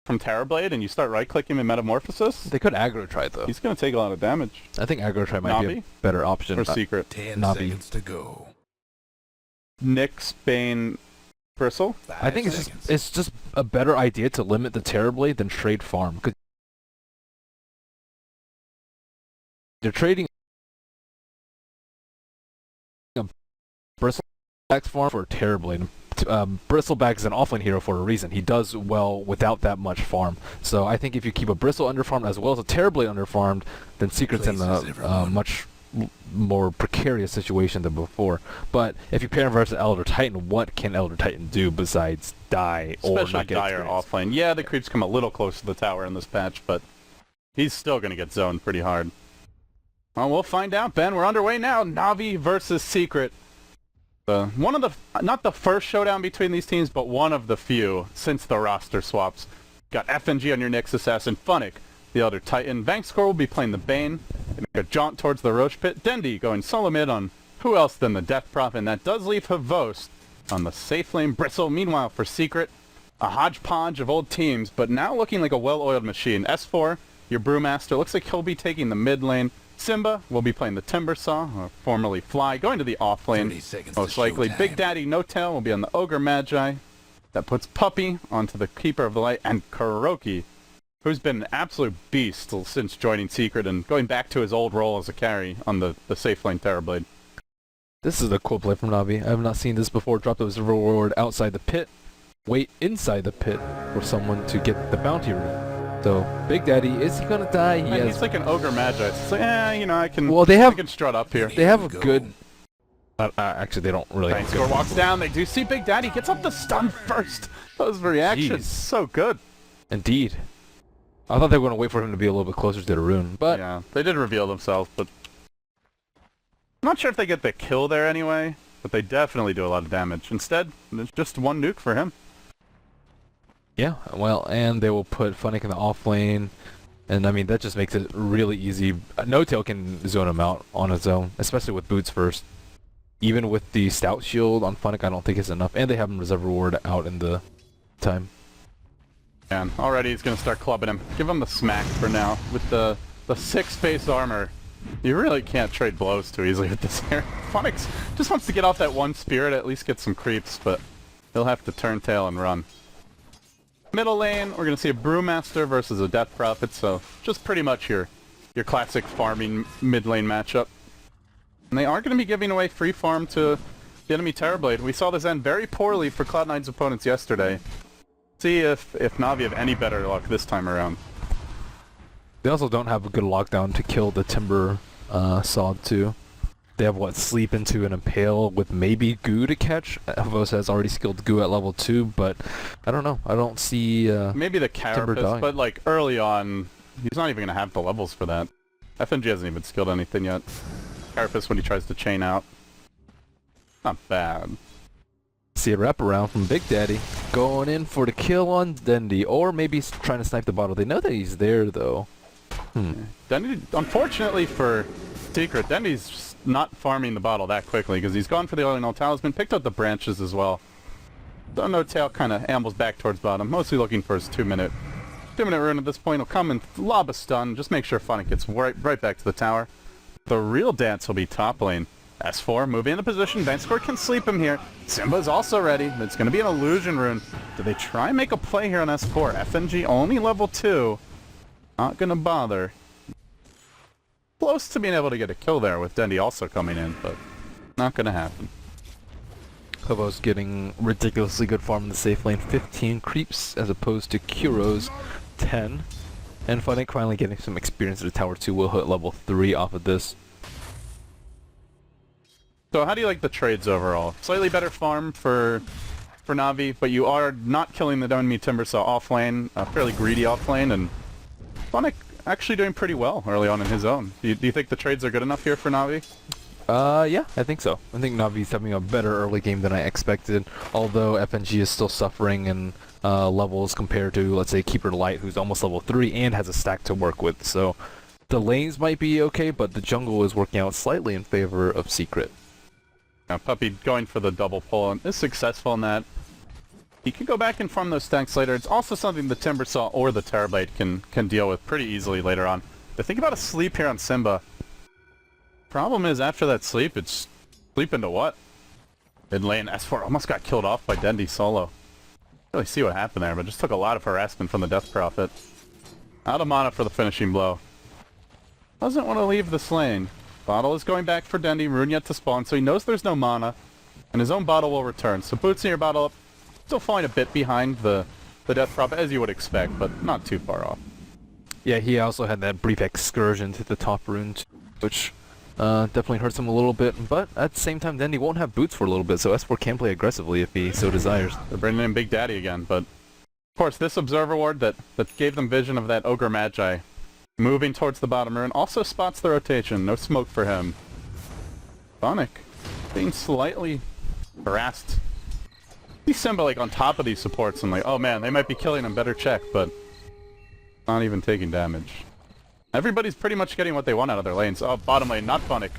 from Terrorblade and you start right-clicking in Metamorphosis, They could aggro try though. he's going to take a lot of damage. I think aggro try might be NaVi? a better option. Or Secret. 10 NaVi. seconds to go. Nyx, Bane, Bristle. I think it's just a better idea to limit the Terrorblade than trade farm. 'Cause they're trading a Bristleback's farm for a Terrorblade. Bristleback is an offlane hero for a reason. He does well without that much farm. So I think if you keep a Bristle underfarmed as well as a Terrorblade underfarmed, then Secret's in a much more precarious situation than before. But if you pair him versus Elder Titan, what can Elder Titan do besides die or Especially not get die or experience? offlane. Yeah, the creeps come a little close to the tower in this patch, but he's still going to get zoned pretty hard. Well, we'll find out, Ben. We're underway now. NaVi versus Secret. One of the, not the first showdown between these teams, but one of the few since the roster swaps. Got FNG on your Nyx Assassin, Funnick, the Elder Titan. Vangscore will be playing the Bane. A jaunt towards the Roche Pit. Dendi going solo mid on who else than the Death Prophet, and that does leave Havost on the safe lane. Bristle, meanwhile, for Secret, a hodgepodge of old teams, but now looking like a well-oiled machine. S4, your Brewmaster, looks like he'll be taking the mid lane. Simba will be playing the Timbersaw, or formerly Fly, going to the off lane, 30 seconds most to likely. showtime. Big Daddy No Tail will be on the Ogre Magi. That puts Puppy onto the Keeper of the Light, and Kuroki, who's been an absolute beast since joining Secret and going back to his old role as a carry on the safe lane Terrorblade. This is a cool play from NaVi. I have not seen this before. Drop the Observer Ward outside the pit. Wait inside the pit for someone to get the bounty room. So, Big Daddy, is he gonna die? And he's like an Ogre Magi. It's like, you know, I can, Well, they I have can strut up here. they have a good. Actually, they don't really. Have Vangscore walks down. They do see Big Daddy. Gets up the stun first. Those reactions, Jeez. so good. Indeed. I thought they were gonna wait for him to be a little bit closer to the rune, but Yeah, they did reveal themselves, but I'm not sure if they get the kill there anyway. But they definitely do a lot of damage. Instead, there's just one nuke for him. yeah. Well, and they will put Funnick in the off lane, and I mean that just makes it really easy. No Tail can zone him out on his own, especially with boots first. Even with the stout shield on Funnick, I don't think it's enough, and they have him reserve reward out in the time. And already he's gonna start clubbing him. Give him the smack for now. With the 6 base armor, you really can't trade blows too easily with this here. Funnick just wants to get off that one spirit, at least get some creeps, but he'll have to turn tail and run. Middle lane, we're gonna see a Brewmaster versus a Death Prophet, so just pretty much your classic farming mid lane matchup. And they are gonna be giving away free farm to the enemy Terrorblade. We saw this end very poorly for Cloud9's opponents yesterday. See if NaVi have any better luck this time around. They also don't have a good lockdown to kill the Timber Saw too. They have what, Sleep into an Impale with maybe Goo to catch. Havos has already skilled Goo at level 2, but I don't know. I don't see Maybe the Timber Carapace, dying. but like early on, he's not even gonna have the levels for that. FNG hasn't even skilled anything yet. Carapace when he tries to chain out. Not bad. see a wraparound from Big Daddy going in for the kill on Dendi, or maybe he's trying to snipe the bottle. They know that he's there though. Dendi, unfortunately for Secret, Dendi's just not farming the bottle that quickly because he's gone for the All-in-All Talisman, picked up the branches as well. So No Tail kind of ambles back towards bottom, mostly looking for his 2-minute rune at this point. He'll come and lob a stun, just make sure Funnick gets right back to the tower. The real dance will be top lane. S4 moving into position. Vangscore can sleep him here. Simba's also ready. It's going to be an illusion rune. Do they try and make a play here on S4? FNG only level 2. Not going to bother. Close to being able to get a kill there with Dendi also coming in, but not going to happen. Havos getting ridiculously good farm in the safe lane, 15 creeps as opposed to Kuro's 10. And Funnick finally getting some experience at the tower 2 will hit level 3 off of this. So how do you like the trades overall? Slightly better farm for NaVi, but you are not killing the enemy Timbersaw off lane, fairly greedy off lane, and Funnick actually doing pretty well early on in his own. Do you think the trades are good enough here for NaVi? Yeah, I think so. I think Navi's having a better early game than I expected, although FNG is still suffering in levels compared to, let's say, Keeper Light, who's almost level 3 and has a stack to work with. So the lanes might be okay, but the jungle is working out slightly in favor of Secret. Now Puppy going for the double pull and is successful in that. He can go back and farm those stacks later. It's also something the Timbersaw or the Terrorblade can deal with pretty easily later on. But think about a sleep here on Simba. Problem is, after that sleep, it's sleep into what? Mid lane, S4 almost got killed off by Dendi solo. Really see what happened there, but just took a lot of harassment from the Death Prophet. Out of mana for the finishing blow. Doesn't want to leave this lane. Bottle is going back for Dendi, rune yet to spawn, so he knows there's no mana. And his own bottle will return. So boots in your bottle up. Still falling a bit behind the Death Prophet, as you would expect, but not too far off. Yeah, he also had that brief excursion to the top rune, which definitely hurts him a little bit. But at the same time, then he won't have boots for a little bit, so S4 can play aggressively if he so desires. They're bringing in Big Daddy again, but of course this Observer Ward that gave them vision of that Ogre Magi moving towards the bottom rune also spots the rotation. No smoke for him. Sonic being slightly harassed. See Simba like on top of these supports and like, oh man, they might be killing him, better check, but not even taking damage. Everybody's pretty much getting what they want out of their lanes. Oh, bottom lane, not Funnick.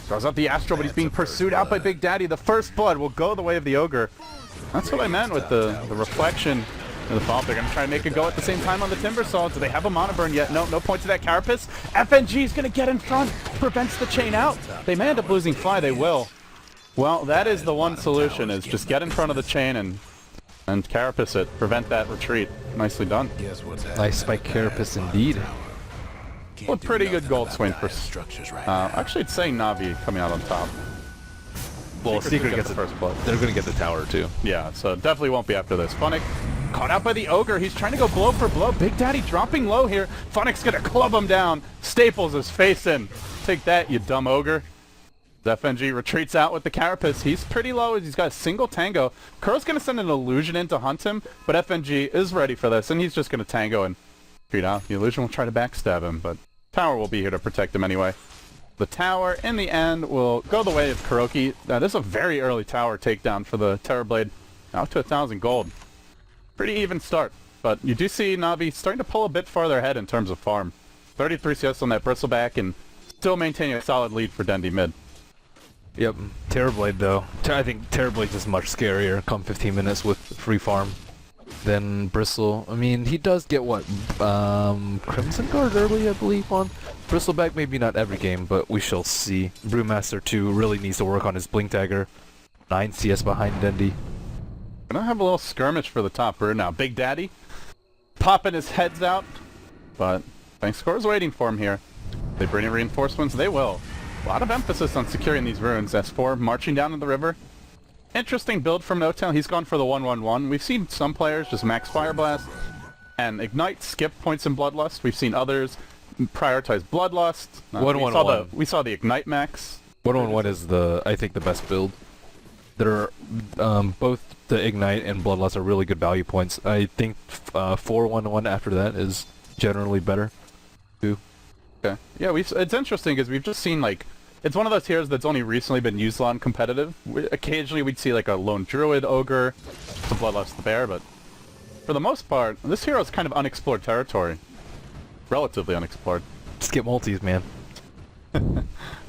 Throws out the Astro, but he's being pursued out by Big Daddy. The first blood will go the way of the Ogre. That's what I meant with the reflection and the fall. They're going to try and make a go at the same time on the Timbersaw. Do they have a mana burn yet? No point to that Carapace. FNG is going to get in front. Prevents the chain out. They may end up losing Fly. They will. Well, that is the one solution, is just get in front of the chain and Carapace it. Prevent that retreat. Nicely done. Nice by Carapace indeed. Well, pretty good gold swing for... actually, it's saying NaVi coming out on top. Well, Secret gets the first blood. They're going to get the tower, too. Yeah, so definitely won't be after this. Funnick caught out by the Ogre. He's trying to go blow for blow. Big Daddy dropping low here. Funnick's going to club him down. Staples his face in. Take that, you dumb Ogre. FNG retreats out with the Carapace. He's pretty low. He's got a single tango. Kurl's going to send an Illusion in to hunt him, but FNG is ready for this, and he's just going to tango and retreat out. The Illusion will try to backstab him, but Tower will be here to protect him anyway. The tower, in the end, will go the way of Kuroki. This is a very early tower takedown for the Terrorblade. Out to 1,000 gold. Pretty even start, but you do see NaVi starting to pull a bit farther ahead in terms of farm. 33 CS on that Bristleback, and still maintaining a solid lead for Dendi mid. Yep, Terrorblade though. I think Terrorblade is much scarier come 15 minutes with free farm than Bristle. I mean, he does get what, Crimson Guard early, I believe, on Bristleback. Maybe not every game, but we shall see. Brewmaster 2 really needs to work on his Blink Dagger. 9 CS behind Dendi. Gonna have a little skirmish for the top rune now. Big Daddy popping his heads out, but Bankscore's waiting for him here. They bring in reinforcements, they will. A lot of emphasis on securing these runes. S4 marching down to the river. Interesting build from NoTail. He's gone for the 1-1-1. We've seen some players just max Fire Blast and Ignite, skip points in Bloodlust. We've seen others prioritize Bloodlust. 1-1-1. We saw the Ignite max. 1-1-1 is I think the best build. There are both the Ignite and Bloodlust are really good value points. I think 4-1-1 after that is generally better too. Okay. Yeah, it's interesting because we've just seen like it's one of those heroes that's only recently been used on competitive. Occasionally we'd see like a lone druid ogre, the Bloodlust the bear, but for the most part, this hero is kind of unexplored territory. Relatively unexplored. Skip multis, man.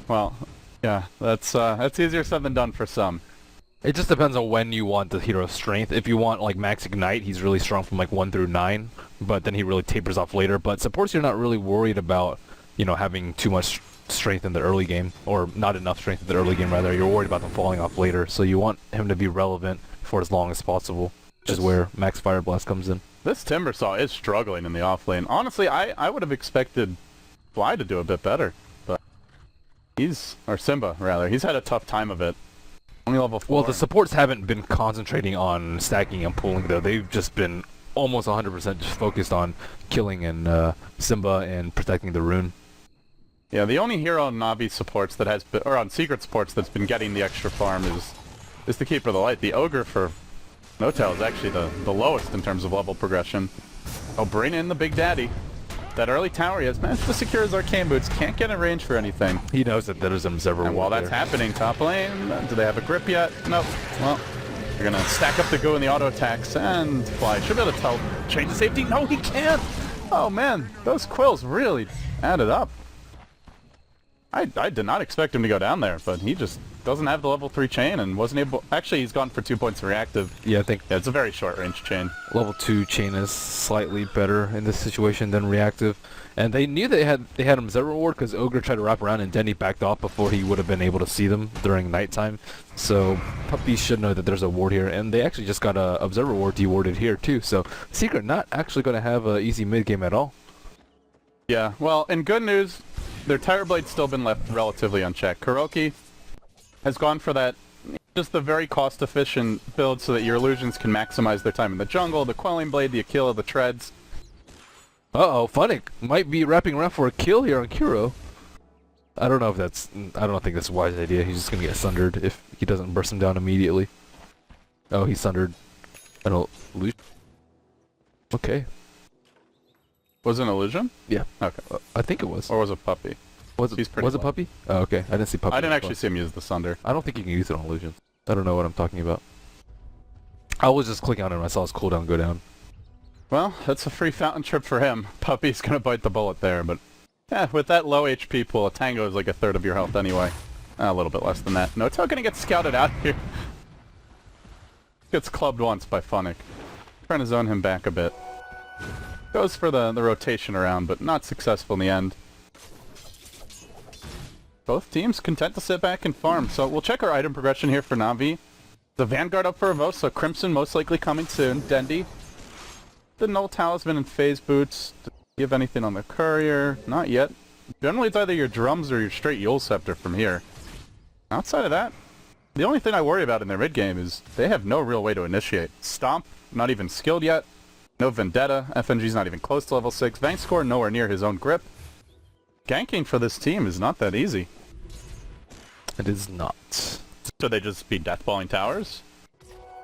Well, yeah, that's easier said than done for some. It just depends on when you want the hero's strength. If you want like max Ignite, he's really strong from like 1 through 9, but then he really tapers off later. But supports you're not really worried about, you know, having too much strength in the early game, or not enough strength in the early game rather. You're worried about them falling off later, so you want him to be relevant for as long as possible, which is where Max Fire Blast comes in. This Timbersaw is struggling in the off lane. Honestly, I would have expected Fly to do a bit better, but Simba rather, he's had a tough time of it. Only level 4. Well, the supports haven't been concentrating on stacking and pulling though. They've just been almost 100% just focused on killing and Simba and protecting the rune. Yeah, the only hero on NaVi supports that has been, or on Secret supports that's been getting the extra farm is the Keeper of the Light. The Ogre for NoTail is actually the lowest in terms of level progression. Oh, bring in the Big Daddy. That early tower he has managed to secure his Arcane Boots. Can't get in range for anything. He knows that there's several. And while that's happening, top lane, do they have a grip yet? Nope. Well, they're gonna stack up the go in the auto attacks and Fly. Should be able to tell. Change the safety. No, he can't. Oh man, those quills really added up. I did not expect him to go down there, but he just doesn't have the level 3 chain and wasn't able... Actually, he's gone for 2 points in reactive. Yeah, I think Yeah, it's a very short-range chain. level 2 chain is slightly better in this situation than reactive. And they knew they had observer ward because Ogre tried to wrap around and Denny backed off before he would have been able to see them during nighttime. So Puppy should know that there's a ward here, and they actually just got a observer ward dewarded here too. So Secret not actually going to have an easy mid game at all. Yeah, well, in good news, their Tire Blade's still been left relatively unchecked. Kuroki has gone for that, just the very cost-efficient build so that your illusions can maximize their time in the jungle, the Quelling Blade, the Aquila, the Treads. Uh-oh, Funnick might be wrapping around for a kill here on Kuro. I don't think that's a wise idea. He's just going to get sundered if he doesn't burst him down immediately. Oh, he's sundered. I don't lose. Okay. Was it an illusion? Yeah. Okay. I think it was. Or was it Puppy? Was He's it pretty low. Puppy? Oh, okay. I didn't see Puppy. I didn't actually see him use the Sunder. I don't think you can use it on illusions. I don't know what I'm talking about. I was just clicking on it and I saw his cooldown go down. Well, that's a free fountain trip for him. Puppy's gonna bite the bullet there, but... Yeah, with that low HP pool, a Tango is like a third of your health anyway. A little bit less than that. Noto gonna get scouted out here. Gets clubbed once by Funnick. Trying to zone him back a bit. Goes for the rotation around, but not successful in the end. Both teams content to sit back and farm, so we'll check our item progression here for NaVi. The Vanguard up for Evo, so Crimson most likely coming soon. Dendi. The Null Talisman and Phase Boots. Do you have anything on the Courier? Not yet. Generally it's either your Drums or your straight Yule Scepter from here. Outside of that, the only thing I worry about in their mid game is they have no real way to initiate. Stomp, not even skilled yet. No Vendetta. FNG's not even close to level 6. Vangscore nowhere near his own grip. Ganking for this team is not that easy. It is not. So they just be deathballing towers?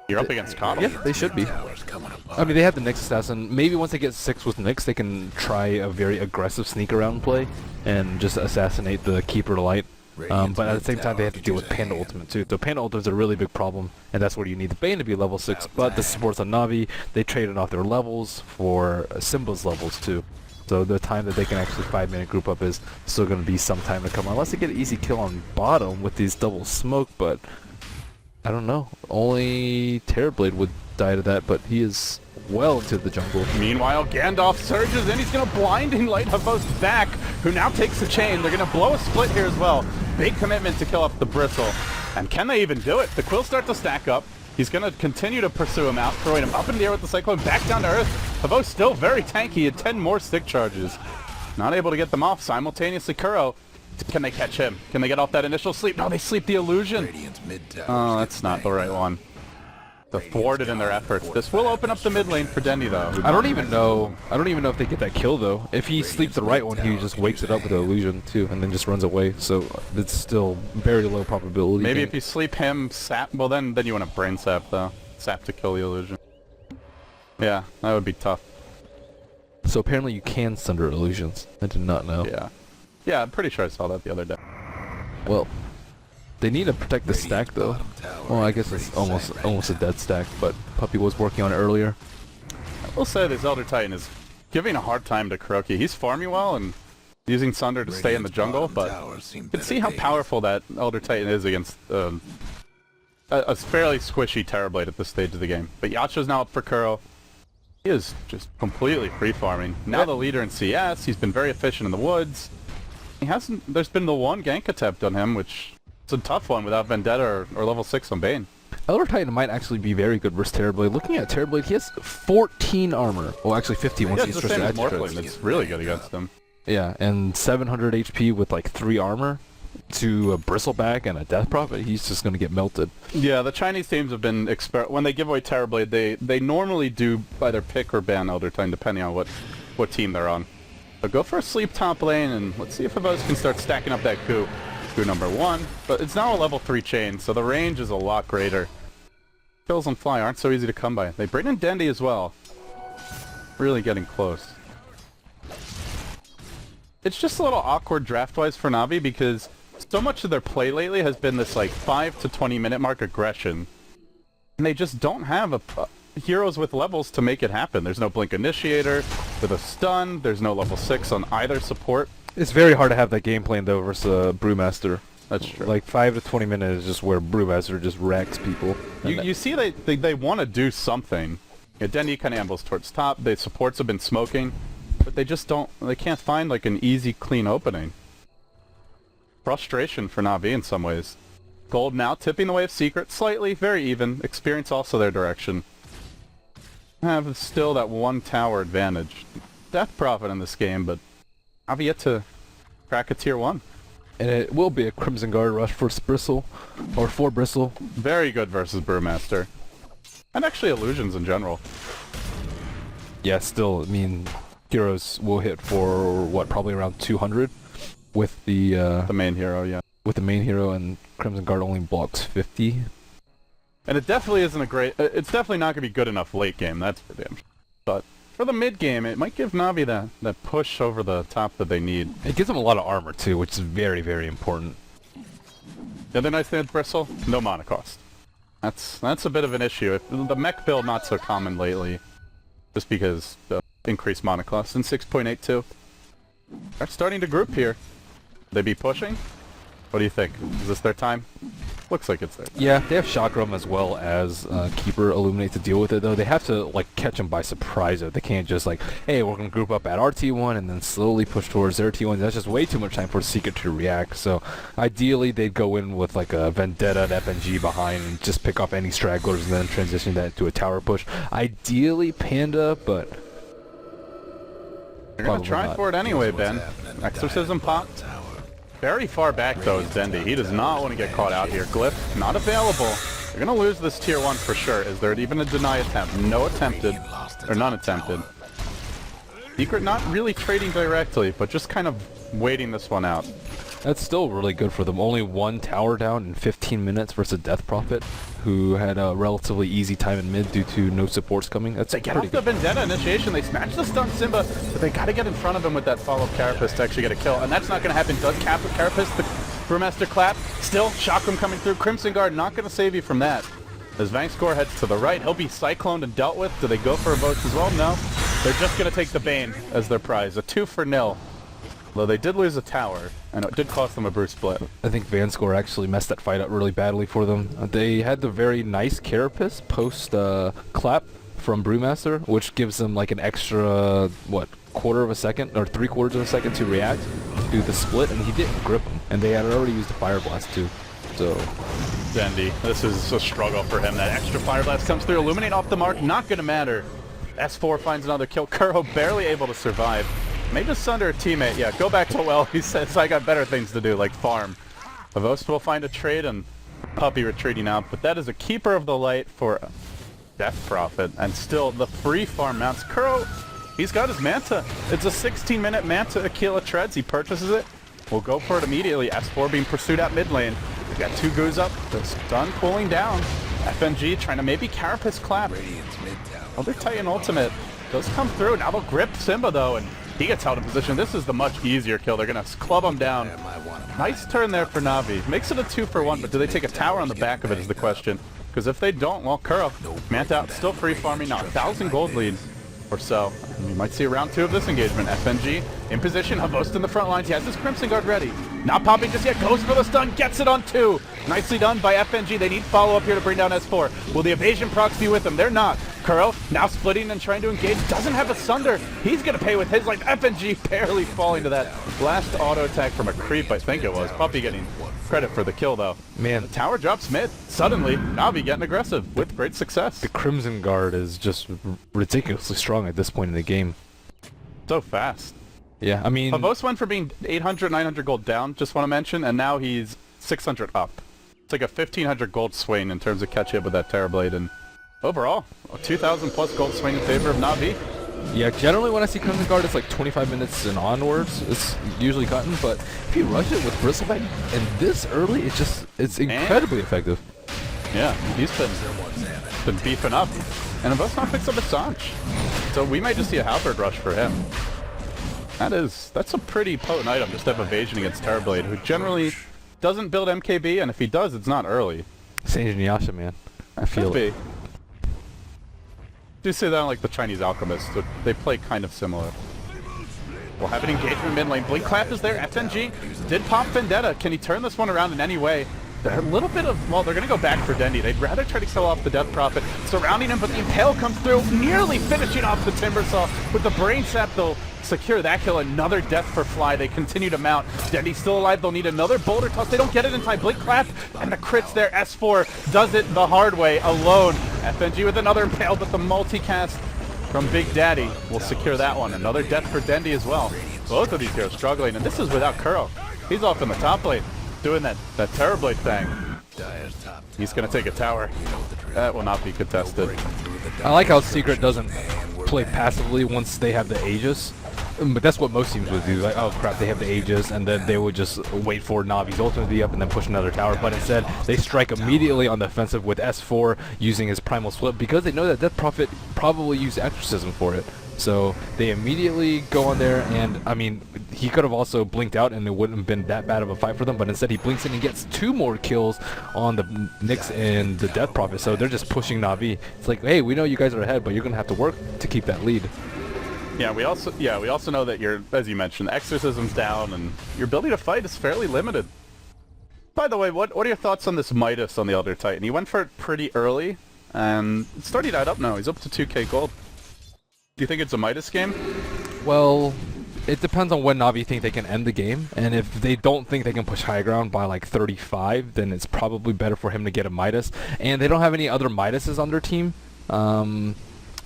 You're up against Coddle? Yeah, they should be. I mean, they have the Nyx Assassin. Maybe once they get 6 with Nyx, they can try a very aggressive sneak around play and just assassinate the Keeper Light. But at the same time, they have to deal with Panda Ultimate too. So Panda Ultimate is a really big problem, and that's where you need the Bane to be level 6. But the supports on NaVi, they traded off their levels for Simba's levels too. So the time that they can actually 5-minute group up is still going to be some time to come, unless they get an easy kill on bottom with these double smoke. But I don't know. Only Terrorblade would die to that, but he is well into the jungle. Meanwhile, Gandalf surges in. He's going to blinding light Havos back, who now takes the chain. They're going to blow a split here as well. Big commitment to kill up the Bristle. And can they even do it? The Quills start to stack up. He's going to continue to pursue him out, throwing him up in the air with the Cyclone, back down to Earth. Havos still very tanky. He had 10 more stick charges. Not able to get them off. Simultaneously, Kuro. Can they catch him? Can they get off that initial sleep? No, they sleep the illusion. Oh, that's not the right one. They're thwarted in their efforts. This will open up the mid lane for Dendi, though. I don't even know if they get that kill though. If he sleeps the right one, he just wakes it up with the illusion too, and then just runs away. So it's still very low probability. Maybe if you sleep him, sap. Well, then you want to brain sap though. Sap to kill the illusion. Yeah, that would be tough. So apparently you can sunder illusions. I did not know. Yeah, I'm pretty sure I saw that the other day. Well, they need to protect the stack though. Well, I guess it's almost a dead stack, but Puppy was working on it earlier. I will say this Elder Titan is giving a hard time to Kuroki. He's farming well and using Sunder to stay in the jungle, but you can see how powerful that Elder Titan is against a fairly squishy Terrorblade at this stage of the game. But Yacha's now up for Kuro. He is just completely free farming. Now the leader in CS, he's been very efficient in the woods. There's been the one gank attempt on him, which is a tough one without Vendetta or level 6 on Bane. Elder Titan might actually be very good versus Terrorblade. Looking at Terrorblade, he has 14 armor. Well, actually 15 once he's the same as Morphling. It's really good against him. Yeah, and 700 HP with like 3 armor to a Bristleback and a Death Prophet, he's just going to get melted. Yeah, the Chinese teams have been when they give away Terrorblade, they normally do either pick or ban Elder Titan depending on what team they're on. But go for a sleep top lane, and let's see if Havos can start stacking up that coup. Coup number 1. But it's now a level 3 chain, so the range is a lot greater. Kills on fly aren't so easy to come by. They bring in Dendi as well. Really getting close. It's just a little awkward draft-wise for NaVi because so much of their play lately has been this like 5 to 20 minute mark aggression. And they just don't have heroes with levels to make it happen. There's no Blink Initiator with a stun. There's no level 6 on either support. It's very hard to have that game plan though versus Brewmaster. That's true. Like 5 to 20 minutes is just where Brewmaster just wrecks people. You see they want to do something. Yeah, Dendy kind of ambles towards top. The supports have been smoking, but they just don't. They can't find like an easy, clean opening. Frustration for NaVi in some ways. Gold now tipping the way of Secret slightly, very even. Experience also their direction. Have still that one tower advantage. Death Prophet in this game, but NaVi yet to crack a tier 1. And it will be a Crimson Guard rush for Bristle, or for Bristle. Very good versus Brewmaster. And actually Illusions in general. Yeah, still, I mean, heroes will hit for, what, probably around 200 with the main hero, yeah. With the main hero, and Crimson Guard only blocks 50. And it definitely isn't a great... it's definitely not going to be good enough late game, that's for damn sure. But for the mid game, it might give NaVi that push over the top that they need. It gives them a lot of armor, too, which is very, very important. The other nice thing with Bristle, no mana cost. That's a bit of an issue. The mech build not so common lately, just because the increased mana cost in 6.82. They're starting to group here. They be pushing? What do you think? Is this their time? Looks like it's their time. Yeah, they have Chakram as well as Keeper Illuminate to deal with it, though. They have to, like, catch them by surprise, though. They can't just, like, hey, we're going to group up at our T1 and then slowly push towards their T1. That's just way too much time for Secret to react. So, ideally, they'd go in with, like, a Vendetta and FNG behind and just pick off any stragglers and then transition that into a tower push. Ideally, Panda, but... They're going to try for it anyway, Ben. Exorcism pop. Very far back, though, is Dendy. He does not want to get caught out here. Glyph, not available. They're going to lose this tier 1 for sure. Is there even a deny attempt? No attempted. Or none attempted. Secret not really trading directly, but just kind of waiting this one out. That's still really good for them. Only one tower down in 15 minutes versus Death Prophet, who had a relatively easy time in mid due to no supports coming. That's they get pretty off the good. Vendetta initiation. They smash the stun Simba, but they got to get in front of him with that follow-up Carapace to actually get a kill. And that's not going to happen. Does Carapace the Brewmaster clap? Still, Chakram coming through. Crimson Guard not going to save you from that. As Vangscore heads to the right, he'll be cycloned and dealt with. Do they go for a vote as well? No. They're just going to take the Bane as their prize. A 2-0. Though they did lose a tower, and it did cost them a Bruce split. I think Vanscore actually messed that fight up really badly for them. They had the very nice Carapace post clap from Brewmaster, which gives them like an extra, what, quarter of a second, or 3/4 of a second to react, do the split, and he didn't grip them. And they had already used a Fire Blast too. So... Dendy, this is a struggle for him. That extra Fire Blast comes through, Illuminate off the mark, not going to matter. S4 finds another kill. Kuro barely able to survive. May just sunder a teammate. Yeah, go back to well. He says, I got better things to do, like farm. Avost will find a trade and Puppy retreating out, but that is a Keeper of the Light for Death Prophet. And still, the free farm mounts. Kuro, he's got his Manta. It's a 16-minute Manta Aquila Treads. He purchases it. We'll go for it immediately. S4 being pursued at mid lane. We've got 2 goos up. The stun cooling down. FNG trying to maybe Carapace clap. Other Titan ultimate does come through. Now they'll grip Simba, though, and he gets held in position. This is the much easier kill. They're going to club him down. Nice turn there for NaVi. Makes it a 2-for-1, but do they take a tower on the back of it is the question. Because if they don't, well, Kuro, Manta out, still free farming now. 1,000 gold lead or so. And you might see a round 2 of this engagement. FNG in position. Havost in the front lines. He has his Crimson Guard ready. Not popping just yet. Goes for the stun. Gets it on 2. Nicely done by FNG. They need follow-up here to bring down S4. Will the evasion procs be with them? They're not. Kuro now splitting and trying to engage. Doesn't have a Sunder. He's going to pay with his life. FNG barely falling to that last auto attack from a creep, I think it was. Puppy getting credit for the kill, though. Man, the tower drops mid. Suddenly, NaVi getting aggressive with great success. the Crimson Guard is just ridiculously strong at this point in the game. So fast. Yeah, I mean... Pavos went for being 800, 900 gold down, just want to mention, and now he's 600 up. It's like a 1,500 gold swing in terms of catch up with that Terrorblade, and overall, a 2,000 plus gold swing in favor of NaVi. Yeah, generally when I see Crimson Guard, it's like 25 minutes and onwards. It's usually gotten, but if you rush it with Bristleback and this early, it's incredibly effective. Yeah, he's been beefing up. And Avosnar picks up a Sanch. So we might just see a Halberd rush for him. That's a pretty potent item, just to have evasion against Terrorblade, who generally doesn't build MKB, and if he does, it's not early. Sange and Yasha, man. I feel it. Do say that like the Chinese alchemists, they play kind of similar. We'll have an engagement mid lane. Blink Clap is there. FNG did pop Vendetta. Can he turn this one around in any way? They're a little bit of, well, they're going to go back for Dendy. They'd rather try to kill off the Death Prophet. Surrounding him, but the Impale comes through, nearly finishing off the Timbersaw. With the Brain Sap, they'll secure that kill. Another death for Fly. They continue to mount. Dendy's still alive. They'll need another Boulder Toss. They don't get it in time. Blink Clap, and the crits there. S4 does it the hard way, alone. FNG with another Impale, but the multicast from Big Daddy will secure that one. Another death for Dendy as well. Both of these heroes struggling, and this is without Kuro. He's off in the top lane, doing that Terrorblade thing. He's going to take a tower. That will not be contested. I like how Secret doesn't play passively once they have the Aegis. But that's what most teams would do. Like, oh crap, they have the Aegis, and then they would just wait for Navi's ultimate to be up and then push another tower. But instead, they strike immediately on the offensive with S4 using his Primal Split because they know that Death Prophet probably used Exorcism for it. So they immediately go on there, and I mean, he could have also blinked out and it wouldn't have been that bad of a fight for them, but instead he blinks in and gets 2 more kills on the Nyx and the Death Prophet. So they're just pushing Na'Vi. It's like, hey, we know you guys are ahead, but you're going to have to work to keep that lead. Yeah, we also know that your, as you mentioned, Exorcism's down and your ability to fight is fairly limited. By the way, what are your thoughts on this Midas on the Elder Titan? He went for it pretty early, and it's starting to add up now. He's up to 2k gold. Do you think it's a Midas game? Well, it depends on when Na'Vi think they can end the game, and if they don't think they can push high ground by like 35, then it's probably better for him to get a Midas. And they don't have any other Midases on their team,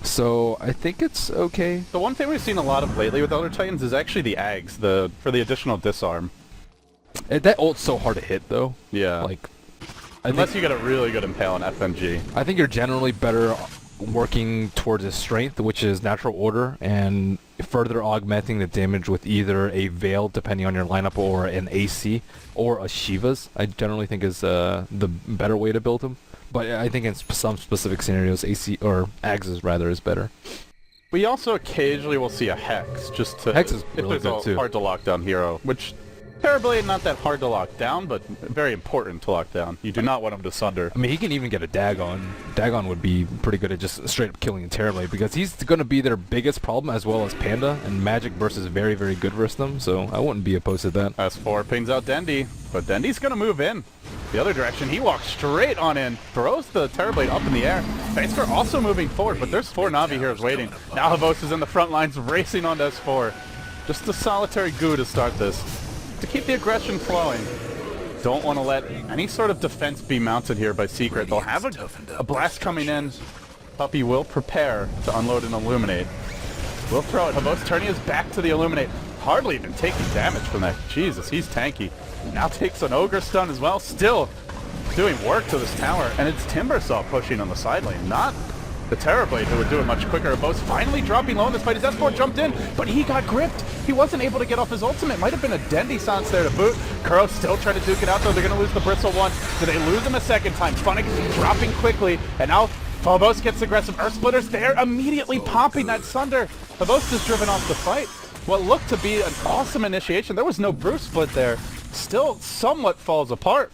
so I think it's okay. The one thing we've seen a lot of lately with Elder Titans is actually the Ags, for the additional disarm. That ult's so hard to hit, though. Yeah. Like, unless you get a really good Impale on FMG. I think you're generally better working towards his strength, which is natural order, and further augmenting the damage with either a Veil, depending on your lineup, or an AC, or a Shiva's. I generally think is the better way to build him. But I think in some specific scenarios, AC or Ags rather is better. We also occasionally will see a Hex, just to Hex is really if there's good a hard to lock down hero, which Terrorblade not that hard to lock down, but very important to lock down. You do not want him to sunder. I mean, he can even get a Dagon. Dagon would be pretty good at just straight up killing Terrorblade because he's going to be their biggest problem, as well as Panda, and Magic versus very, very good versus them, so I wouldn't be opposed to that. S4 pings out Dendy, but Dendy's going to move in the other direction. He walks straight on in, throws the Terrorblade up in the air. Facecore also moving forward, but there's 4 Na'Vi heroes waiting. Now Havos is in the front lines, racing on to S4. Just a solitary goo to start this, to keep the aggression flowing. Don't want to let any sort of defense be mounted here by Secret. They'll have a blast coming in. Puppy will prepare to unload and illuminate. We'll throw it. Havos turning his back to the illuminate. Hardly even taking damage from that. Jesus, he's tanky. Now takes an Ogre stun as well. Still doing work to this tower. And it's Timbersaw pushing on the side lane, not the Terrorblade, who would do it much quicker. Both finally dropping low in this fight. His S4 jumped in, but he got gripped. He wasn't able to get off his ultimate. Might have been a Dendy Sans there to boot. Kuro still trying to duke it out, though. They're going to lose the Bristle once. Do they lose him a second time? Funnick dropping quickly, and now Phobos gets aggressive. Earth Splitter's there, immediately popping that Sunder. Phobos is driven off the fight. What looked to be an awesome initiation. There was no Bruce Split there. Still somewhat falls apart.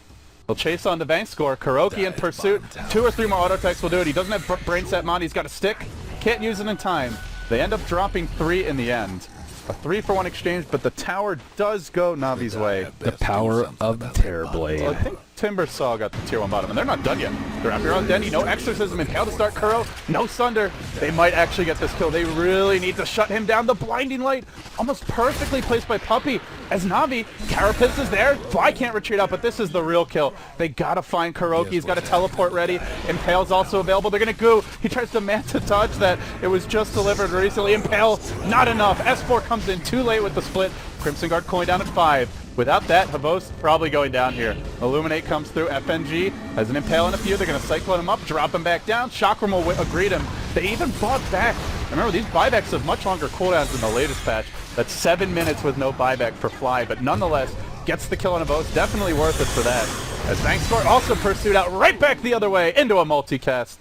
He'll chase on the bank score. Kuroki in pursuit. 2 or 3 more auto attacks will do it. He doesn't have brain set mod. He's got a stick. Can't use it in time. They end up dropping 3 in the end. A 3-for-1 exchange, but the tower does go Navi's way. The power of Terrorblade. Well, I think Timbersaw got the tier 1 bottom, and they're not done yet. They're up here on Dendy. No Exorcism. Impale to start Kuro. No Sunder. They might actually get this kill. They really need to shut him down. The blinding light almost perfectly placed by Puppy. As Na'Vi, Carapace is there. Fly can't retreat out, but this is the real kill. They gotta find Kuroki. He's got a teleport ready. Impale's also available. They're gonna go. He tries to Manta dodge that. It was just delivered recently. Impale, not enough. S4 comes in too late with the split. Crimson Guard coin down at 5. Without that, Havos probably going down here. Illuminate comes through. FNG has an Impale and a few. They're going to Cyclone him up, drop him back down. Chakram will greet him. They even bought back. Remember, these buybacks have much longer cooldowns than the latest patch. That's 7 minutes with no buyback for Fly, but nonetheless, gets the kill on Havos. Definitely worth it for that. As Bankscore also pursued out right back the other way into a multicast.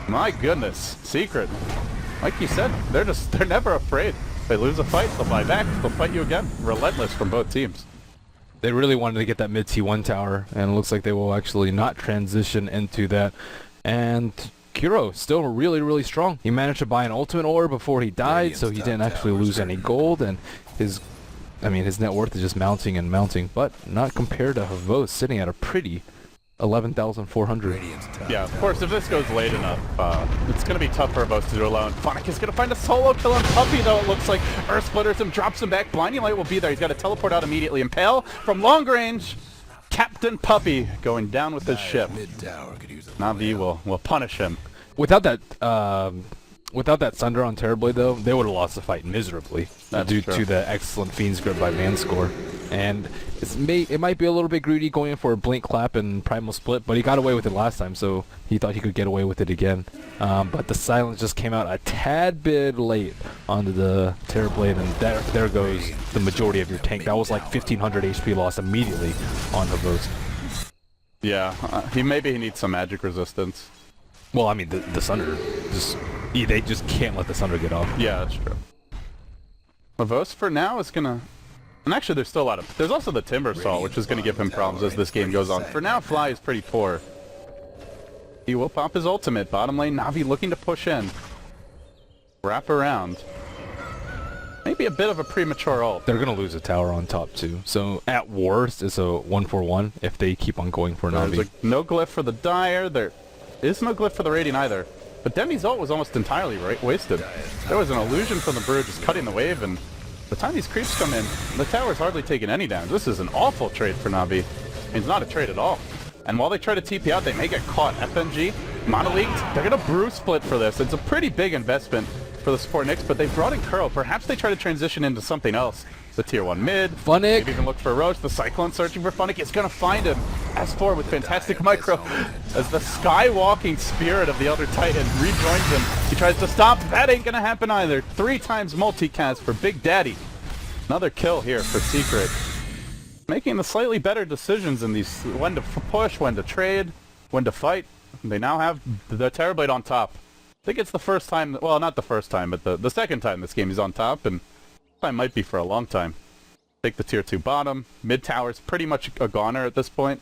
My goodness. Secret. Like you said, they're never afraid. If they lose a fight, they'll buy back. They'll fight you again. Relentless from both teams. They really wanted to get that mid T1 tower, and it looks like they will actually not transition into that. And Kuro still really, really strong. He managed to buy an ultimate ore before he died, so he didn't actually lose any gold, and his net worth is just mounting and mounting, but not compared to Havos sitting at a pretty 11,400. Yeah, of course, if this goes late enough, it's going to be tough for Havos to do alone. Phonic is going to find a solo kill on Puppy, though, it looks like. Earth splitters him, drops him back. Blinding Light will be there. He's got to teleport out immediately. Impale from long range. Captain Puppy going down with his ship. NaVi will punish him. Without that Sunder on Terrorblade, though, they would have lost the fight miserably due to the excellent Fiend's Grip by Manscore. And it might be a little bit greedy going in for a Blink Clap and Primal Split, but he got away with it last time, so he thought he could get away with it again. But the Silence just came out a tad bit late onto the Terrorblade, and there goes the majority of your tank. That was like 1,500 HP loss immediately on Havos. Yeah, maybe he needs some magic resistance. Well, I mean, the Sunder, they just can't let the Sunder get off. Yeah, that's true. Havos for now is gonna... And actually, there's still a lot of... There's also the Timber Saw, which is going to give him problems as this game goes on. For now, Fly is pretty poor. He will pop his ultimate. Bottom lane, NaVi looking to push in. Wrap around. Maybe a bit of a premature ult. They're going to lose a tower on top, too. So, at worst, it's a 1-for-1 if they keep on going for NaVi. There's no glyph for the Dire. There is no glyph for the Radiant either. But Demi's ult was almost entirely wasted. There was an illusion from the Brew just cutting the wave, and... the time these creeps come in, the tower's hardly taking any damage. This is an awful trade for NaVi. It's not a trade at all. And while they try to TP out, they may get caught. FNG, Monoleaked, they're going to Brew Split for this. It's a pretty big investment for the support Nyx, but they've brought in Curl. Perhaps they try to transition into something else. The tier 1 mid. Funnick. Maybe even look for Roach. The Cyclone searching for Funnick. It's going to find him. S4 with fantastic micro. As the skywalking spirit of the Elder Titan rejoins him. He tries to stop. That ain't going to happen either. 3 times multicast for Big Daddy. Another kill here for Secret. Making the slightly better decisions in these, when to push, when to trade, when to fight. They now have the Terrorblade on top. I think it's the first time, well, not the first time, but the second time this game is on top, and time might be for a long time. Take the tier 2 bottom. Mid tower's pretty much a goner at this point.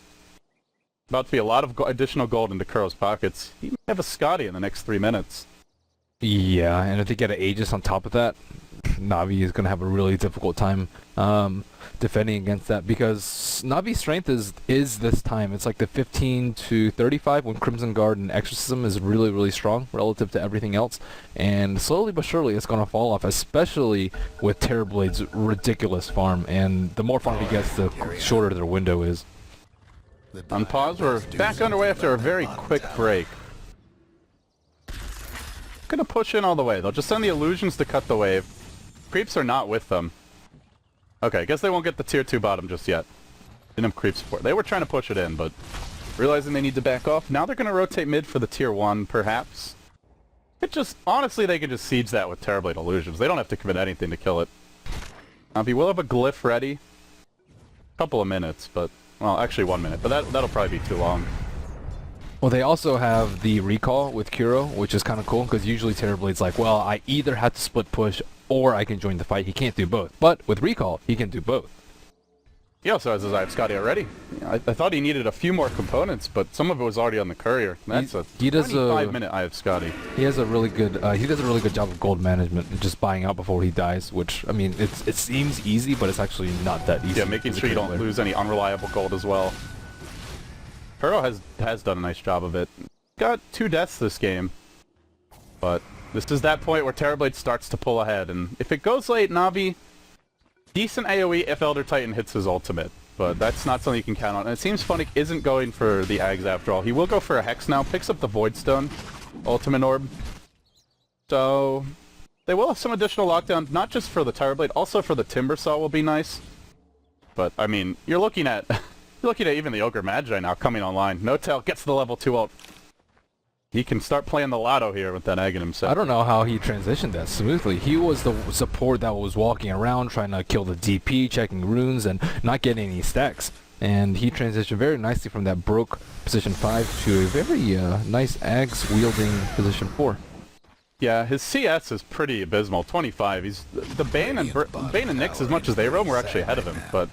About to be a lot of additional gold into Kuro's pockets. He might have a Scotty in the next 3 minutes. Yeah, and if they get an Aegis on top of that, NaVi is going to have a really difficult time defending against that, because NaVi's strength is this time. It's like the 15 to 35 when Crimson Guard and Exorcism is really, really strong relative to everything else. And slowly but surely it's going to fall off, especially with Terrorblade's ridiculous farm. And the more farm he gets, the shorter their window is. On pause, we're back underway after a very quick break. Gonna push in all the way. They'll just send the illusions to cut the wave. Creeps are not with them. Okay, I guess they won't get the tier 2 bottom just yet. Didn't have creep support. They were trying to push it in, but realizing they need to back off. Now they're gonna rotate mid for the tier 1, perhaps. Honestly, they can just siege that with Terrorblade illusions. They don't have to commit anything to kill it. NaVi will have a glyph ready. Couple of minutes, but, well, actually 1 minute, but that'll probably be too long. Well, they also have the recall with Kuro, which is kind of cool, because usually Terrorblade's like, well, I either have to split push or I can join the fight. He can't do both. But with recall, he can do both. He also has his Eye of Scotty already. I thought he needed a few more components, but some of it was already on the courier. That's a 25-minute Eye of Scotty. He has a really good. He does a really good job of gold management and just buying out before he dies. Which, I mean, it seems easy, but it's actually not that easy. Yeah, making sure you don't lose any unreliable gold as well. Kuro has done a nice job of it. Got 2 deaths this game, but this is that point where Terrorblade starts to pull ahead, and if it goes late, NaVi, decent AoE if Elder Titan hits his ultimate, but that's not something you can count on. And it seems Funnick isn't going for the Ags after all. He will go for a Hex now, picks up the Voidstone, Ultimate Orb. So they will have some additional lockdown, not just for the Terrorblade, also for the Timber Saw will be nice. But, I mean, you're looking at even the Ogre Magi now coming online. No-Tail gets the level 2 ult. He can start playing the lotto here with that Aghanim himself. I don't know how he transitioned that smoothly. He was the support that was walking around trying to kill the DP, checking runes, and not getting any stacks. And he transitioned very nicely from that broke position 5 to a very nice Ags wielding position 4. Yeah, his CS is pretty abysmal. 25. He's the Bane and Nyx, as much as they roam, we're actually ahead of him, but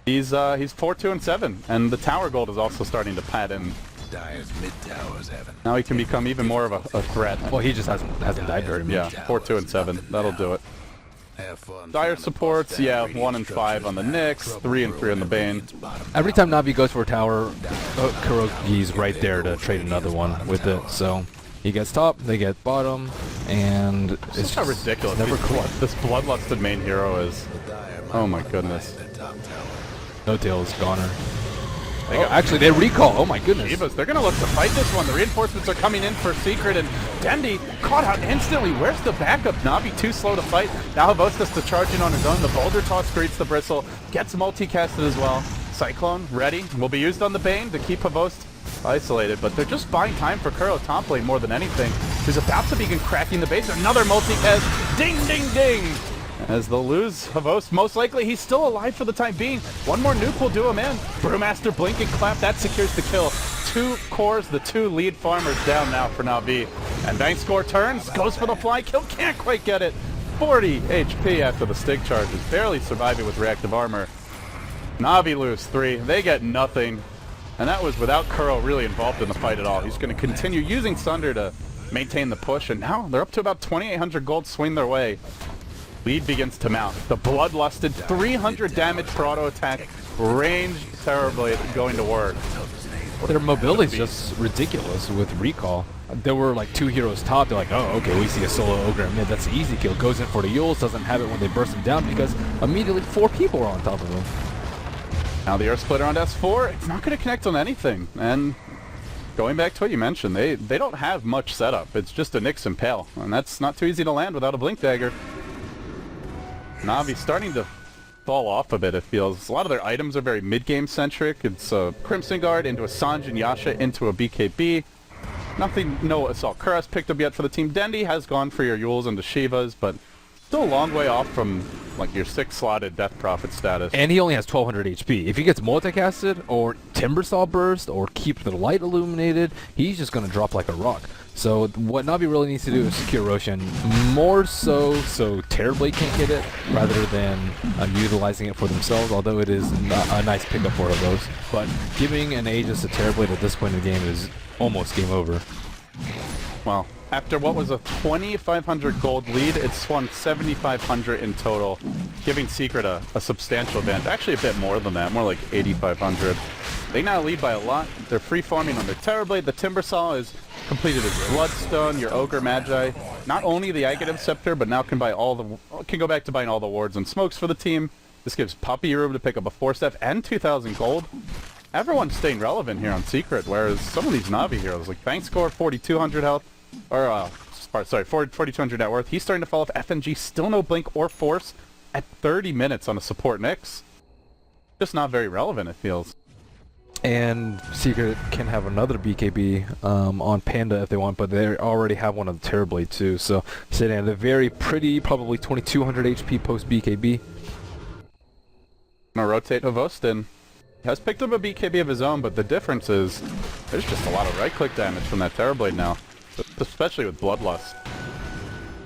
he's 4-2-7, and the tower gold is also starting to pad in Now he can become even more of a threat. Well, he just hasn't died very much. Yeah, 4-2 and 7. That'll do it. Dire supports, yeah, 1 and 5 on the Nyx, 3 and 3 on the Bane. Every time Navi goes for a tower, Kuroki's right there to trade another one with it. So he gets top, they get bottom, and it's Just how ridiculous never cool. this bloodlusted main hero is. Oh my goodness. No tails, goner. Actually, they recall. Oh my goodness. Shivas, they're going to look to fight this one. The reinforcements are coming in for Secret, and Dendi caught out instantly. Where's the backup? Navi too slow to fight. Now Havostas to charge in on his own. The Boulder Toss greets the Bristle. Gets multicasted as well. Cyclone, ready. Will be used on the Bane to keep Havost isolated, but they're just buying time for Kuro top lane more than anything. He's about to begin cracking the base. Another multicast. Ding, ding, ding. As they'll lose Havost, most likely he's still alive for the time being. One more nuke will do him in. Brewmaster blink and clap, that secures the kill. 2 cores, the 2 lead farmers down now for NaVi. And Bank score turns, goes for the fly kill, can't quite get it. 40 HP after the Stig charges, barely surviving with reactive armor. NaVi lose 3, they get nothing. And that was without Kuro really involved in the fight at all. He's going to continue using Sunder to maintain the push, and now they're up to about 2,800 gold swing their way. Lead begins to mount. The bloodlusted 300 damage per auto attack, range Terrorblade going to work. Their mobility is just ridiculous with recall. There were like 2 heroes top. They're like, oh, okay, we see a solo ogre in mid. That's the easy kill. Goes in for the Yules, doesn't have it when they burst him down because immediately 4 people are on top of him. Now the Earth Splitter on S4, it's not going to connect on anything. And going back to what you mentioned, they don't have much setup. It's just a Nyx Impale, and that's not too easy to land without a Blink Dagger. Navi's starting to fall off a bit, it feels. A lot of their items are very mid-game centric. It's a Crimson Guard into a Sanj and Yasha into a BKB. Nothing, no Assault Cuirass picked up yet for the team. Dendi has gone for your Yules and the Shivas, but still a long way off from like your 6-slotted Death Prophet status. And he only has 1200 HP. If he gets multicasted or Timbersaw burst or keep the light illuminated, he's just going to drop like a rock. So what Navi really needs to do is secure Roshan more so Terrorblade can't get it, rather than utilizing it for themselves, although it is a nice pickup for those. But giving an Aegis to Terrorblade at this point in the game is almost game over. Well, after what was a 2,500 gold lead, it swung 7,500 in total, giving Secret a substantial advantage. Actually a bit more than that, more like 8,500. They now lead by a lot. They're free farming on their Terrorblade. The Timbersaw is completed its Bloodstone, your Ogre Magi. Not only the Aghanim Scepter, but now can go back to buying all the wards and smokes for the team. This gives Puppy room to pick up a 4-step and 2,000 gold. Everyone's staying relevant here on Secret, whereas some of these Navi heroes, like Bankscore, 4,200 health, or, sorry, 4,200 net worth. He's starting to fall off. FNG, still no Blink or Force at 30 minutes on a support Nyx. Just not very relevant, it feels. And Secret can have another BKB on Panda if they want, but they already have one on the Terrorblade too. So sitting at a very pretty, probably 2,200 HP post BKB. Gonna rotate Havost in. He has picked up a BKB of his own, but the difference is there's just a lot of right-click damage from that Terrorblade now, especially with Bloodlust.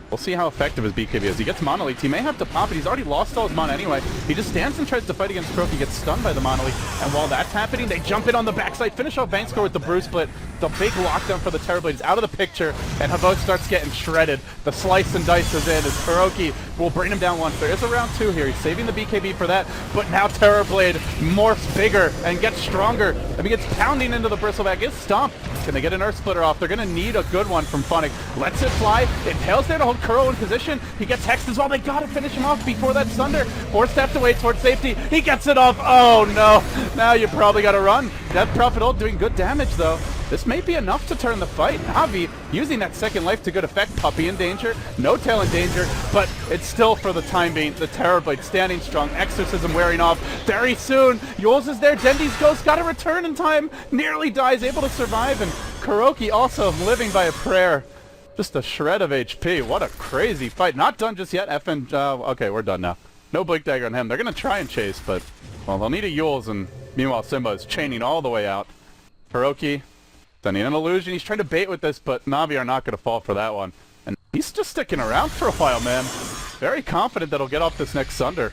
We'll see how effective his BKB is. He gets Monolith. He may have to pop it. He's already lost all his mana anyway. He just stands and tries to fight against Croak. He gets stunned by the Monolith. And while that's happening, they jump in on the backside, finish off Bankscore with the Brew Split. The big lockdown for the Terrorblade is out of the picture, and Havost starts getting shredded. The slice and dice is in as Kuroki will bring him down once. There is a round 2 here. He's saving the BKB for that, but now Terrorblade morphs bigger and gets stronger. And he gets pounding into the Bristleback. It's stomped. Can they get an Earth Splitter off? They're going to need a good one from Funnick. Lets it fly. Impales there to hold Kuro in position. He gets hexed as well. They got to finish him off before that Sunder. 4 steps away towards safety. He gets it off. Oh, no. Now you probably got to run. Death Prophet ult doing good damage, though. This may be enough to turn the fight. NaVi using that second life to good effect. Puppy in danger. No Tail in danger. But it's still, for the time being, the Terrorblade standing strong. Exorcism wearing off very soon. Yules is there. Dendi's Ghost got to return in time. Nearly dies. Able to survive. And Kuroki also living by a prayer. Just a shred of HP. What a crazy fight. Not done just yet. Okay, we're done now. No Blink Dagger on him. They're going to try and chase, but, well, they'll need a Yules, and meanwhile Simba is chaining all the way out. Kuroki sending an illusion. He's trying to bait with this, but NaVi are not going to fall for that one. And he's just sticking around for a while, man. Very confident that he'll get off this next Sunder.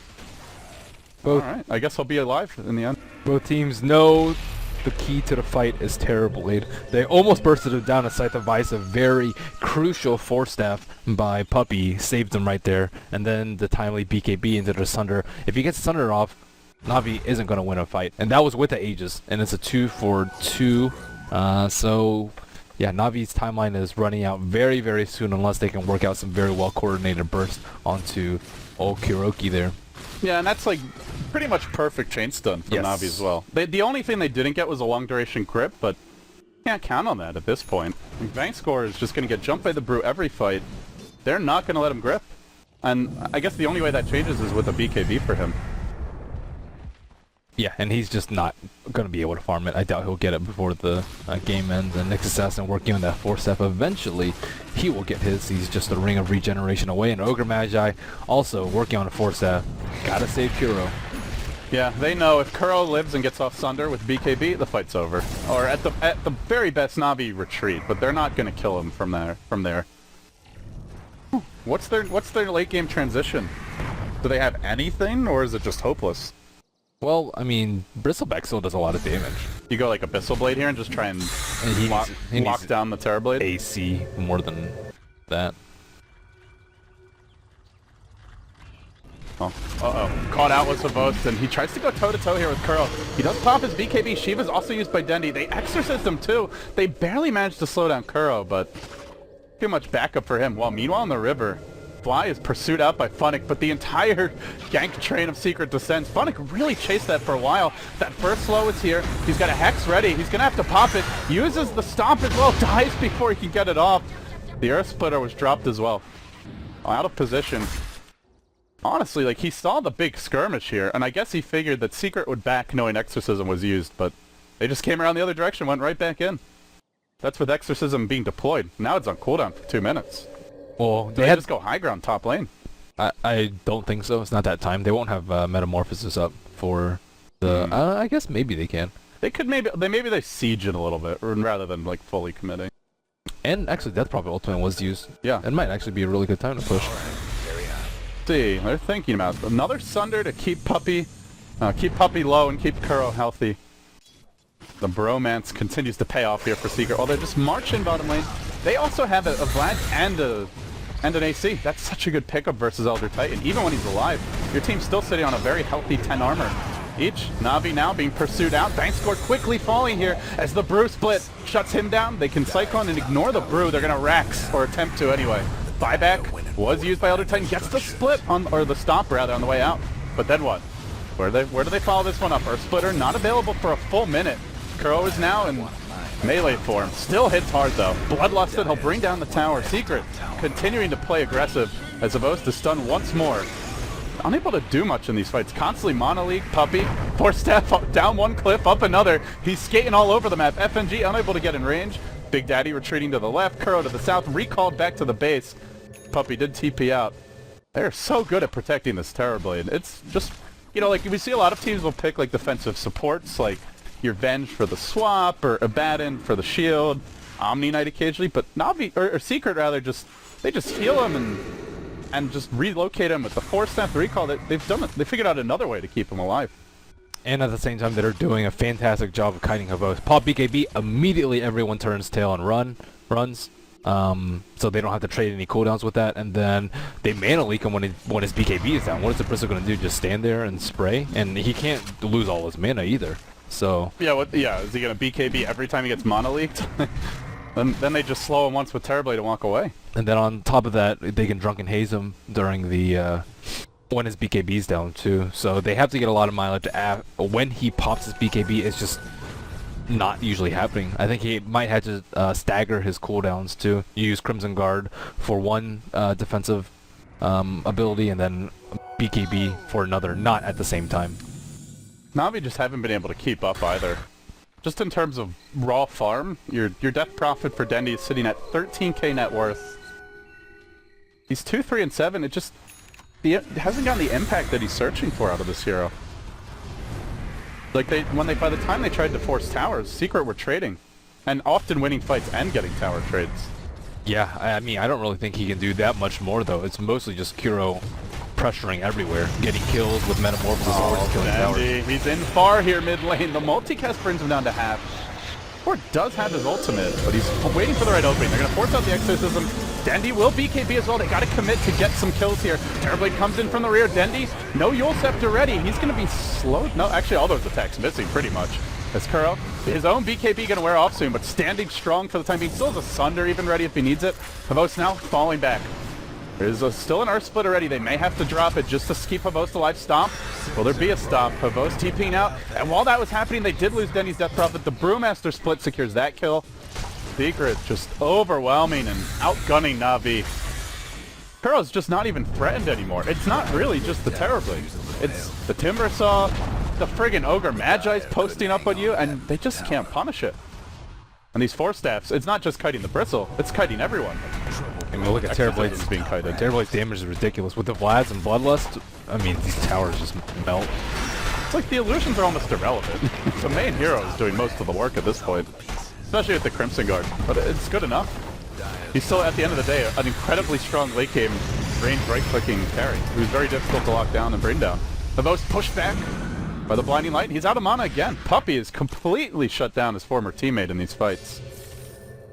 Alright, I guess he'll be alive in the end. Both teams know the key to the fight is Terror Blade. They almost bursted him down to Scythe of Vice. A very crucial force staff by Puppey saved him right there. And then the timely BKB into the Sunder. If he gets Sunder off, NaVi isn't going to win a fight. And that was with the Aegis. And it's a 2-for-2. So yeah, NaVi's timeline is running out very, very soon unless they can work out some very well-coordinated bursts onto old Kuroki there. Yeah, and that's like pretty much perfect chain stun from NaVi as well. The only thing they didn't get was a long-duration grip, but can't count on that at this point. Vangscore is just going to get jumped by the Brute every fight. They're not going to let him grip. And I guess the only way that changes is with a BKB for him. Yeah, and he's just not going to be able to farm it. I doubt he'll get it before the game ends. And Nyx Assassin working on that force step. Eventually, he will get his. He's just a ring of regeneration away. And Ogre Magi also working on a force step. Gotta save Kuro. Yeah, they know if Kuro lives and gets off Sunder with BKB, the fight's over. Or at the very best, NaVi retreat, but they're not going to kill him from there. What's their late game transition? Do they have anything, or is it just hopeless? Well, I mean, Bristleback still does a lot of damage. You go like Abyssal Blade here and just try and he lock down the Terror Blade? AC more than that. Oh, caught out with Savos, and he tries to go toe-to-toe here with Kuro. He does pop his BKB. Shiva's also used by Dendi. They exorcist him too. They barely managed to slow down Kuro, but too much backup for him. While meanwhile in the river, Fly is pursued out by Funnick, but the entire gank train of Secret descends. Funnick really chased that for a while. That first slow is here. He's got a Hex ready. He's going to have to pop it. Uses the Stomp as well. Dies before he can get it off. The Earth Splitter was dropped as well. Out of position. Honestly, like, he saw the big skirmish here, and I guess he figured that Secret would back knowing Exorcism was used, but they just came around the other direction, went right back in. That's with Exorcism being deployed. Now it's on cooldown for 2 minutes. Well, they had just go high ground top lane. I don't think so. It's not that time. They won't have Metamorphosis up for the... I guess maybe they can. They could maybe they siege it a little bit, rather than, like, fully committing. And actually, Death Prophet Ultimate was used. Yeah. It might actually be a really good time to push. See, they're thinking about another Sunder to keep Puppey low and keep Kuro healthy. The bromance continues to pay off here for Secret. They're just marching bottom lane. They also have a Vlad and an AC. That's such a good pickup versus Elder Titan. Even when he's alive, your team's still sitting on a very healthy 10 armor each. NaVi now being pursued out. Vangscore quickly falling here as the Brew split shuts him down. They can Cyclone and ignore the Brew. They're going to Rax, or attempt to anyway. Buyback was used by Elder Titan. Gets the split or the stomp rather on the way out. But then what? Where do they follow this one up? Earth Splitter not available for a full minute. Kuro is now in melee form. Still hits hard though. Bloodlusted, he'll bring down the tower. Secret continuing to play aggressive as Zavos to stun once more. Unable to do much in these fights. Constantly Mono League, Puppey, force step down one cliff, up another. He's skating all over the map. FNG unable to get in range. Big Daddy retreating to the left. Kuro to the south, recalled back to the base. Puppey did TP out. They're so good at protecting this Terror Blade. It's just, you know, like we see a lot of teams will pick like defensive supports, like your Venge for the swap, or Abaddon for the shield, Omni Knight occasionally, but NaVi, or Secret rather, they just heal him and just relocate him with the force staff, the recall. They've done it. They figured out another way to keep him alive. And at the same time, they're doing a fantastic job of kiting Havos. Pop BKB, immediately everyone turns tail and runs. So they don't have to trade any cooldowns with that, and then they mana leak him when his BKB is down. What is the Bristle going to do? Just stand there and spray? And he can't lose all his mana either. So yeah, is he gonna BKB every time he gets mono leaked? then they just slow him once with Terrorblade and walk away. And then on top of that, they can Drunken Haze him during the when his BKB's down too. So they have to get a lot of mileage. When he pops his BKB, it's just not usually happening. I think he might have to stagger his cooldowns too. Use Crimson Guard for one defensive ability, and then BKB for another, not at the same time. NaVi just haven't been able to keep up either. Just in terms of raw farm, your Death Prophet for Dendi is sitting at 13k net worth. He's 2, 3, and 7. It hasn't gotten the impact that he's searching for out of this hero. Like by the time they tried to force towers, Secret were trading, and often winning fights and getting tower trades. Yeah, I mean, I don't really think he can do that much more though. It's mostly just Kuro pressuring everywhere, getting kills with Metamorphosis or just killing towers. Dandy, he's in far here mid lane. The multicast brings him down to half. Or does have his ultimate, but he's waiting for the right opening. They're going to force out the exorcism. Dendy will BKB as well. They got to commit to get some kills here. Terrorblade comes in from the rear. Dendy, no Yule Scepter ready. He's going to be slowed. No, actually all those attacks missing pretty much. As Kuro, his own BKB going to wear off soon, but standing strong for the time being. Still has a Sunder even ready if he needs it. Havos now falling back. There's still an Earth Split already. They may have to drop it just to keep Havos alive. Stomp. Will there be a stomp? Havos TPing out. And while that was happening, they did lose Denny's Death Prophet. The Brewmaster Split secures that kill. Secret just overwhelming and outgunning NaVi. Kuro's just not even threatened anymore. It's not really just the Terrorblade. It's the Timbersaw, the friggin' Ogre Magi's posting up on you, and they just can't punish it. And these Force Staffs, it's not just kiting the Bristle, it's kiting everyone. I mean, look at Terrorblade's being kited. Terrorblade's damage is ridiculous. With the Vlads and Bloodlust, I mean, these towers just melt. It's like the illusions are almost irrelevant. The main hero is doing most of the work at this point. Especially with the Crimson Guard. But it's good enough. He's still, at the end of the day, an incredibly strong late game range right-clicking carry, who's very difficult to lock down and bring down. Havos pushed back by the Blinding Light. He's out of mana again. Puppey is completely shut down his former teammate in these fights.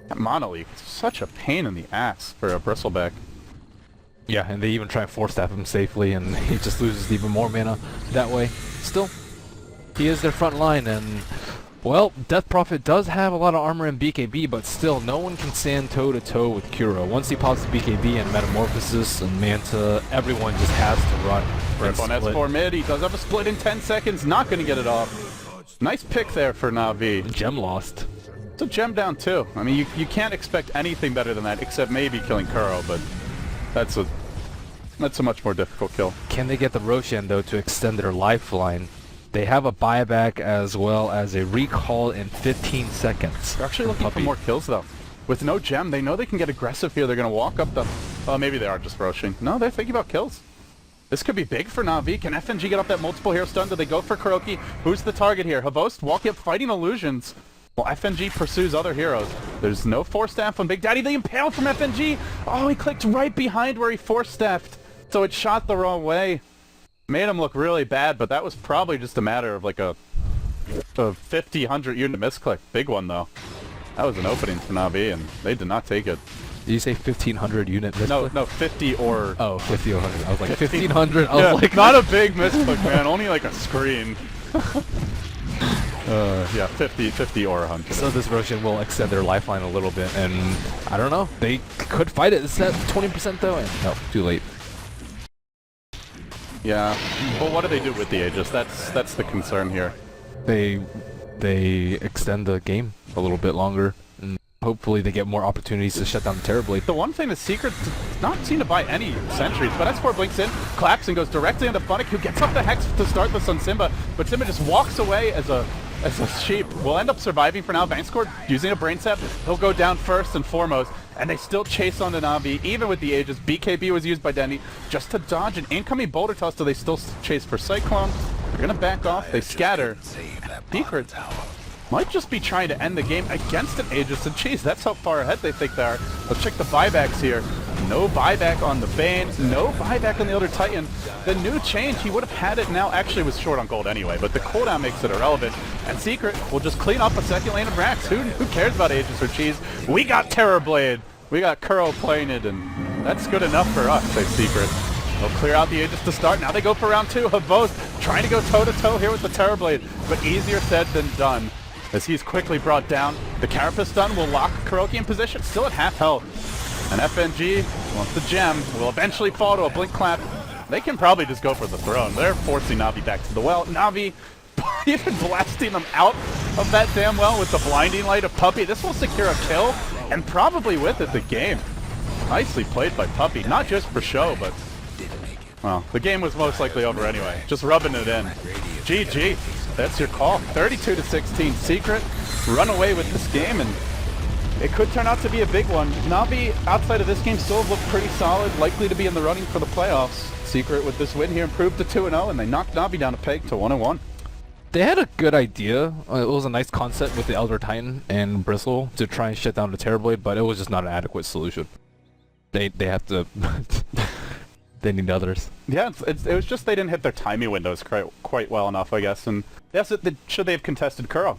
That Mana Leak is such a pain in the ass for a Bristleback. Yeah, and they even try and force staff him safely, and he just loses even more mana that way. Still, he is their front line, and, well, Death Prophet does have a lot of armor in BKB, but still, no one can stand toe-to-toe with Kuro. Once he pops the BKB and Metamorphosis and Manta, everyone just has to run. Rip on S4 mid, he does have a split in 10 seconds, not going to get it off. Nice pick there for NaVi. Gem lost. It's a gem down too. I mean, you can't expect anything better than that, except maybe killing Kuro, but that's a much more difficult kill. Can they get the Roshan, though, to extend their lifeline? They have a buyback as well as a recall in 15 seconds. They're actually looking for more kills, though. With no gem, they know they can get aggressive here. They're going to walk up the... Oh, maybe they are just rushing. No, they're thinking about kills. This could be big for NaVi. Can FNG get up that multiple hero stun? Do they go for Kuroki? Who's the target here? Havos walking up, fighting illusions. Well, FNG pursues other heroes. There's no Force Staff on Big Daddy. The Impale from FNG! Oh, he clicked right behind where he Force Staffed. So it shot the wrong way. Made him look really bad, but that was probably just a matter of like a 50, 100 unit misclick. Big one, though. That was an opening for NaVi, and they did not take it. Did you say 1,500 unit misclick? No, 50 or... Oh, 50 or 100. I was like, 1,500? I yeah, was like... not a big misclick, man. Only like a screen. Yeah, 50 or 100. So this Roshan will extend their lifeline a little bit, and I don't know. They could fight it. It's at 20% though, and no, too late. Yeah. Well, what do they do with the Aegis? That's the concern here. They extend the game a little bit longer, and hopefully they get more opportunities to shut down the Terrorblade. The one thing, the Secret does not seem to buy any sentries, but S4 blinks in, claps, and goes directly into Funnick, who gets up the Hex to start this on Simba, but Simba just walks away as a sheep. Will end up surviving for now. Bankscore using a Brain Sap. He'll go down first and foremost, and they still chase on to NaVi, even with the Aegis. BKB was used by Denny just to dodge an incoming Boulder Toss, so they still chase for Cyclone. They're gonna back off. They scatter. Secret might just be trying to end the game against an Aegis, and geez, that's how far ahead they think they are. Let's check the buybacks here. No buyback on the Bane, no buyback on the Elder Titan. The new change, he would have had it now, actually was short on gold anyway, but the cooldown makes it irrelevant. And Secret will just clean up a second lane of racks. Who cares about Aegis or cheese? We got Terrorblade, we got Kuro playing it, and that's good enough for us, says Secret. They'll clear out the Aegis to start. Now they go for round two. Havos trying to go toe-to-toe here with the Terrorblade, but easier said than done, as he's quickly brought down. The Carapace stun will lock Kuroki in position, still at half health. And FNG, once the gem, will eventually fall to a Blink Clap. They can probably just go for the throne. They're forcing NaVi back to the well. NaVi even blasting them out of that damn well with the Blinding Light of Puppey. This will secure a kill, and probably with it the game. Nicely played by Puppey, not just for show, but... Well, the game was most likely over anyway. Just rubbing it in. GG. That's your call. 32-16. Secret run away with this game, and it could turn out to be a big one. NaVi, outside of this game, still look pretty solid, likely to be in the running for the playoffs. Secret with this win here improved to 2-0, and they knocked NaVi down a peg to 1-1. They had a good idea. It was a nice concept with the Elder Titan and Bristle to try and shut down the Terrorblade, but it was just not an adequate solution. They have to... they need others. Yeah, it was just they didn't hit their timing windows quite well enough, I guess. And yes, should they have contested Kuro?